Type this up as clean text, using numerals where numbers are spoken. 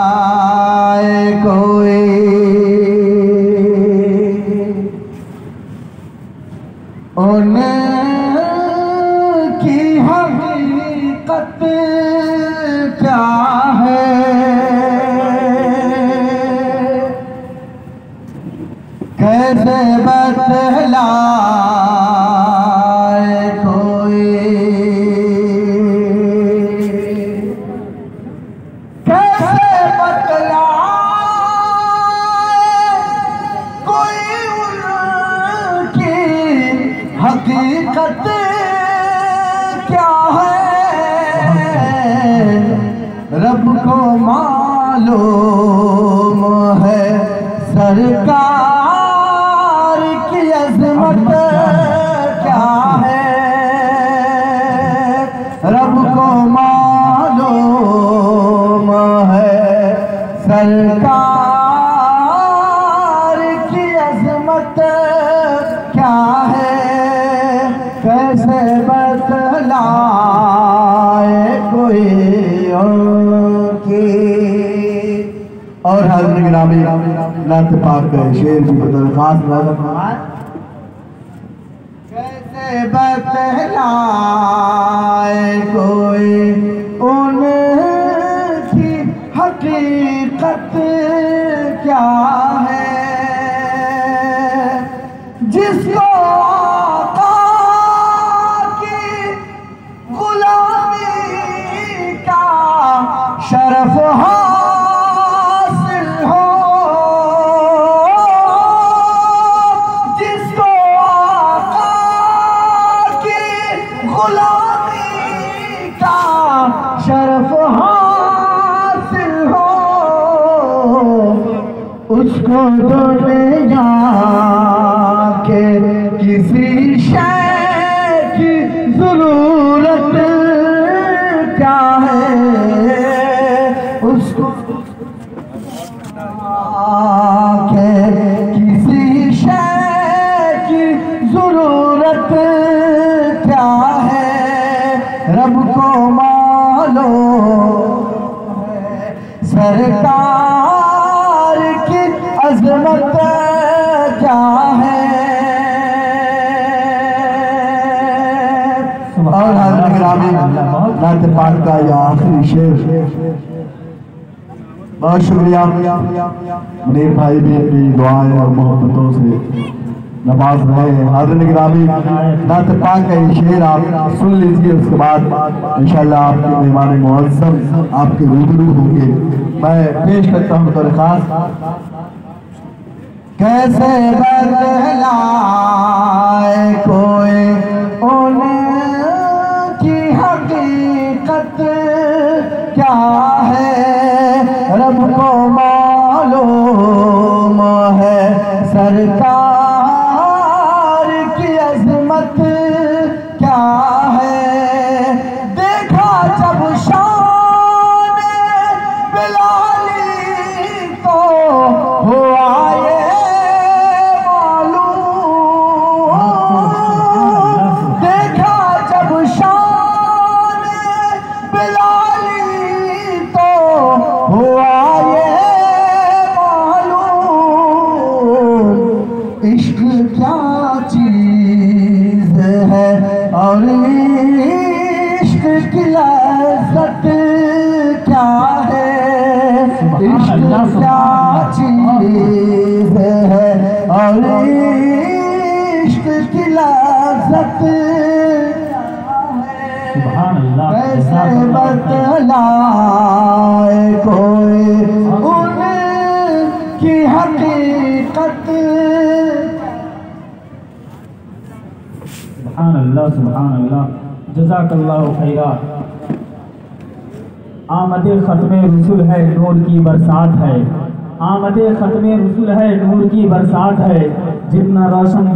بتلائے کوئی ان کی حقیقت کیا ہے کیسے بتلائے کوئی کیسے بتلائے کوئی ان کی حقیقت کیا ہے رب کو معلوم ہے سرکار کی عظمت کیا ہے رب کو معلوم ہے سرکار کی عظمت کیا ہے کیسے بتلائے کوئی ان کی اور حضرت گرامی نعت پاک کا شعر کی درخواست فرمائیں کیسے بتلائے کوئی ان کی حقیقت کیا ہے جس کو آقا کی غلامی کا شرف حاصل ہو جس کو آقا کی غلامی کا شرف حاصل ہو اس کو دنیا کے کسی شے کی ضرورت کیا ہے اس کو کسی شے کی ضرورت کیا ہے رب کو معلوم ہے سرکار کی عظمت کیا ہے اور حضرت گرامی نعت پاک کا یہ آخری شعر بہت شکریہ منیر بھائی بھی اپنی دعائیں اور محبتوں سے نواز رہے ہیں حضرت گرامی نعت پاک کا یہ شعر آپ سن لیجئے اس کے بعد انشاءاللہ آپ کے مہمان معظم آپ کے روبرو ہوں گے میں پیش کرتا ہوں درخواست کیسے بتلائے کوئی ان کی حقیقت کیا ہے رب کو معلوم ہے سرکار کی عظمت کیا ہے دیکھا جب شان بلالی تو ہوا یہ معلوم دیکھا جب شان بلالی تو ہوا یہ معلوم عشق کیا چیز ہے اور عشق کی لذت کیا ہے عشق کیا چیز ہے اور عشق کی لذت کیسے بتلائے کوئی ان کی حقیقت سبحان اللہ سبحان اللہ جزاک اللہ خیرہ آمد ختم رسول ہے نور کی برسات ہے آمد ختم رسول ہے نور کی برسات ہے جتنا روشن